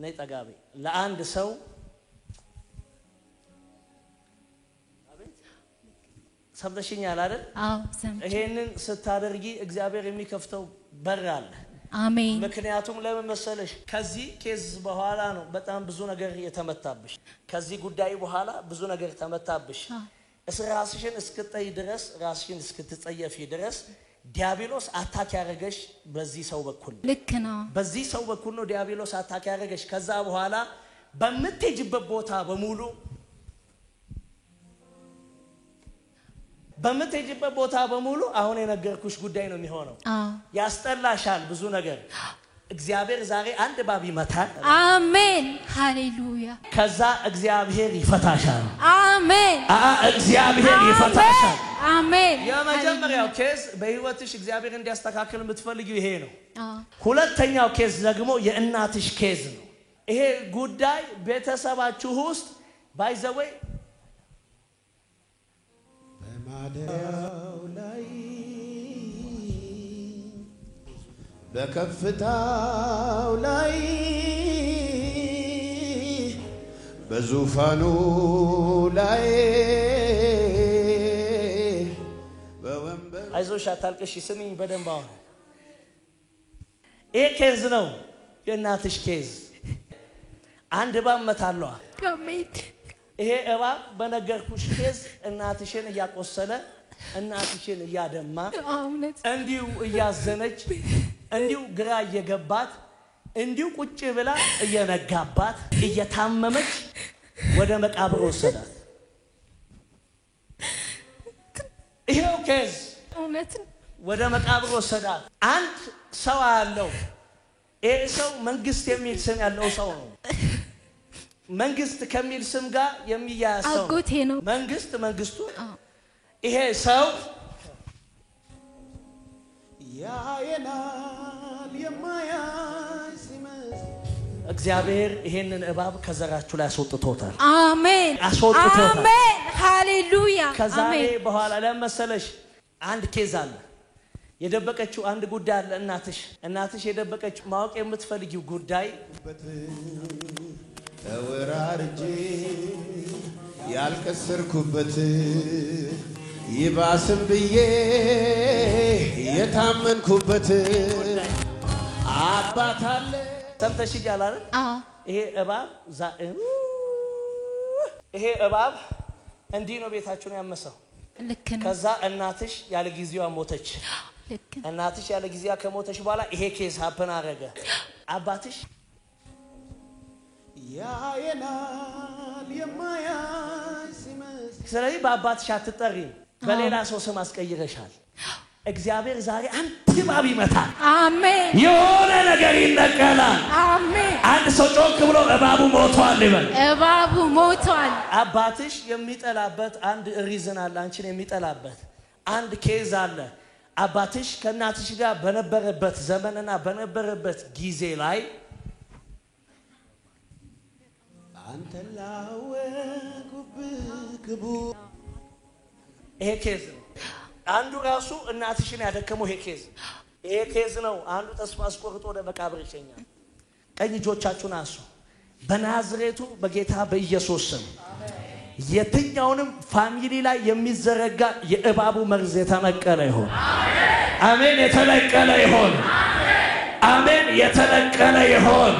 ነይጣጋቢ ለአንድ ሰው ሰምተሽኛል አይደል? አዎ ሰምቼ ይሄንን ስታደርጊ እግዚአብሔር የሚከፍተው በር አለ። አሜን። ምክንያቱም ለመመሰለሽ ከዚህ ኬዝ በኋላ ነው በጣም ብዙ ነገር የተመታብሽ። ከዚህ ጉዳይ በኋላ ብዙ ነገር ተመታብሽ። እስራስሽን እስክትጠይ ድረስ ራስሽን እስክትጸየፊ ድረስ ዲያብሎስ አታክ ያረገሽ በዚህ ሰው በኩል ልክ ነው። በዚህ ሰው በኩል ነው ዲያብሎስ አታክ ያረገሽ። ከዛ በኋላ በመትሄጂበት ቦታ በሙሉ በመትሄጂበት ቦታ በሙሉ አሁን የነገርኩሽ ጉዳይ ነው የሚሆነው። ያስጠላሻል ብዙ ነገር። እግዚአብሔር ዛሬ አንድ ባብ ይመታል። አሜን ሃሌሉያ። ከዛ እግዚአብሔር ይፈታሻል። አሜን እግዚአብሔር ይፈታሻል። አሜን። የመጀመሪያው ኬዝ በህይወትሽ እግዚአብሔር እንዲያስተካክል የምትፈልጊው ይሄ ነው። ሁለተኛው ኬዝ ደግሞ የእናትሽ ኬዝ ነው። ይሄ ጉዳይ ቤተሰባችሁ ውስጥ ባይዘወይ በማደሪያው ላይ በከፍታው ላይ በዙፋኑ ላይ አይዞሽ አታልቅሽ ስሚኝ በደንብ አሁን ይሄ ኬዝ ነው የእናትሽ ኬዝ። አንድ እባብ መታለዋ። አሜን። ይሄ እባብ በነገርኩሽ ኬዝ እናትሽን እያቆሰለ እናትሽን እያደማ እንዲሁ እያዘነች እንዲሁ ግራ እየገባት እንዲሁ ቁጭ ብላ እየነጋባት እየታመመች ወደ መቃብር ወሰዳት። ይሄው ኬዝ ወደ መቃብር ወሰዳት። አንድ ሰው አለው። ይሄ ሰው መንግስት የሚል ስም ያለው ሰው ነው። መንግስት ከሚል ስም ጋር የሚያያዝ ሰው አጎቴ ነው። መንግስቱ ይሄ ሰው ያየናል የማያስ ይመስል እግዚአብሔር ይሄንን እባብ ከዘራችሁ ላይ አስወጥቶታል። አሜን አስወጥቶታል። አሜን ሃሌሉያ። ከዛሬ በኋላ ለመሰለሽ አንድ ኬዝ አለ። የደበቀችው አንድ ጉዳይ አለ። እናትሽ የደበቀችው ማወቅ የምትፈልጊው ጉዳይ ተወራርጄ ያልከሰርኩበት ይባስም ብዬ የታመንኩበት አባት አለ። ሰምተሽኛል አይደል? ይሄ እባብ እንዲህ ነው ቤታችሁን ያመሰው። ልክ ነው። ከዛ እናትሽ ያለ ጊዜዋ ሞተች። ልክ ነው። እናትሽ ያለ ጊዜዋ ከሞተች በኋላ ይሄ ኬዝ ሀፕን አረገ። አባትሽ ያየናል የማያስ ይመስል ስለዚህ በአባትሽ አትጠሪም፣ በሌላ ሰው ስም አስቀይረሻል። እግዚአብሔር ዛሬ አንድ እባብ ይመታል። አሜን። የሆነ ነገር ይነቀላል። አሜን። አንድ ሰው ጮክ ብሎ እባቡ ሞቷል ይበል። እባቡ ሞቷል። አባትሽ የሚጠላበት አንድ ሪዝን አለ። አንቺን የሚጠላበት አንድ ኬዝ አለ። አባትሽ ከእናትሽ ጋር በነበረበት ዘመንና በነበረበት ጊዜ ላይ አንተ ላወቁብህ ክቡር ይሄ ኬዝ ነው። አንዱ ራሱ እናትሽን ያደከመው ይሄ ኬዝ ነው። አንዱ ተስፋ አስቆርጦ ወደ መቃብር ይሸኛል። ቀኝ እጆቻችሁን አንሱ። በናዝሬቱ በጌታ በኢየሱስ ስም የትኛውንም ፋሚሊ ላይ የሚዘረጋ የእባቡ መርዝ የተነቀለ ይሁን። አሜን። የተነቀለ ይሁን። አሜን። የተነቀለ ይሁን።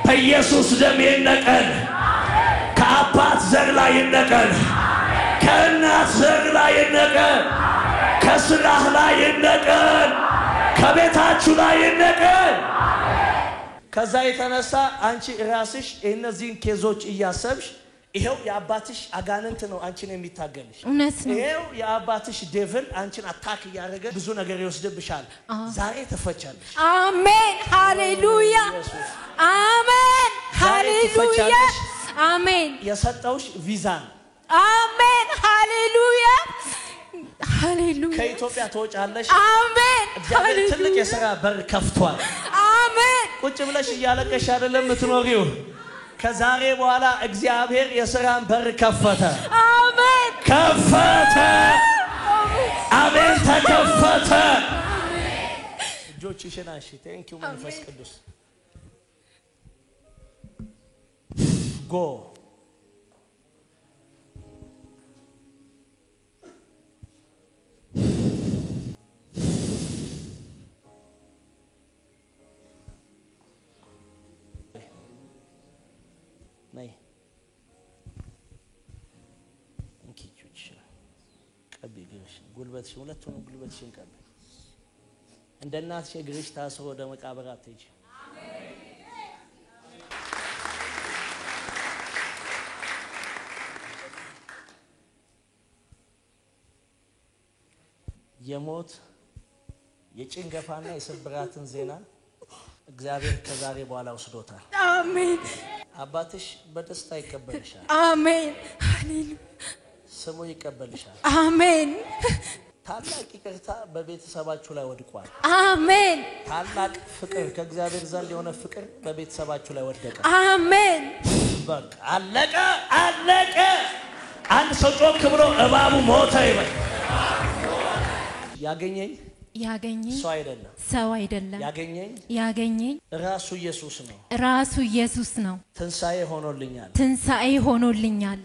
በኢየሱስ ደም ይነቀል። ከአባት ዘር ላይ ይነቀል። ከእናት ዘር ላይ ይነቀል። ከስራህ ላይ ይነቀል። ከቤታችሁ ላይ ይነቀል። ከዛ የተነሳ አንቺ ራስሽ እነዚህን ኬዞች እያሰብሽ ይሄው የአባትሽ አጋንንት ነው አንቺን የሚታገልሽ። ይሄው የአባትሽ ዴቪል አንቺን አታክ ያደረገ ብዙ ነገር ይወስድብሻል። ዛሬ ተፈቻለሽ። አሜን ሃሌሉያ። አሜን ሃሌሉያ። አሜን። የሰጠውሽ ቪዛ ነው። አሜን ሃሌሉያ ሃሌሉያ። ከኢትዮጵያ ተወጫለሽ። አሜን። እግዚአብሔር ትልቅ የሥራ በር ከፍቷል። አሜን። ቁጭ ብለሽ እያለቀሽ አይደለም የምትኖሪው ከዛሬ በኋላ እግዚአብሔር የሥራን በር ከፈተ አሜን ከፈተ አሜን ተከፈተ እጆችሽን አንሺ ቴንኪው መንፈስ ቅዱስ ጎ ነይ እንኪቹች ቀቢ ግርሽ ጉልበትሽ ሁለቱንም ጉልበትሽን ቀቢ እንደ እናትሽ ግርሽ ታስሮ ወደ መቃብር አትሄጂ የሞት የጭንገፋና የስብራትን ዜና እግዚአብሔር ከዛሬ በኋላ ወስዶታል አሜን አባትሽ በደስታ ይቀበልሻል አሜን ሃሌሉያ ስሙ ይቀበልሻል አሜን ታላቅ ይቅርታ በቤተሰባችሁ ላይ ወድቋል አሜን ታላቅ ፍቅር ከእግዚአብሔር ዘንድ የሆነ ፍቅር በቤተሰባችሁ ላይ ወደቀ አሜን በቃ አለቀ አለቀ አንድ ሰው ጮክ ብሎ እባቡ ሞተ ይበል ያገኘኝ ሰው አይደለም ያገኘኝ ራሱ ኢየሱስ ነው ትንሣኤ ሆኖልኛል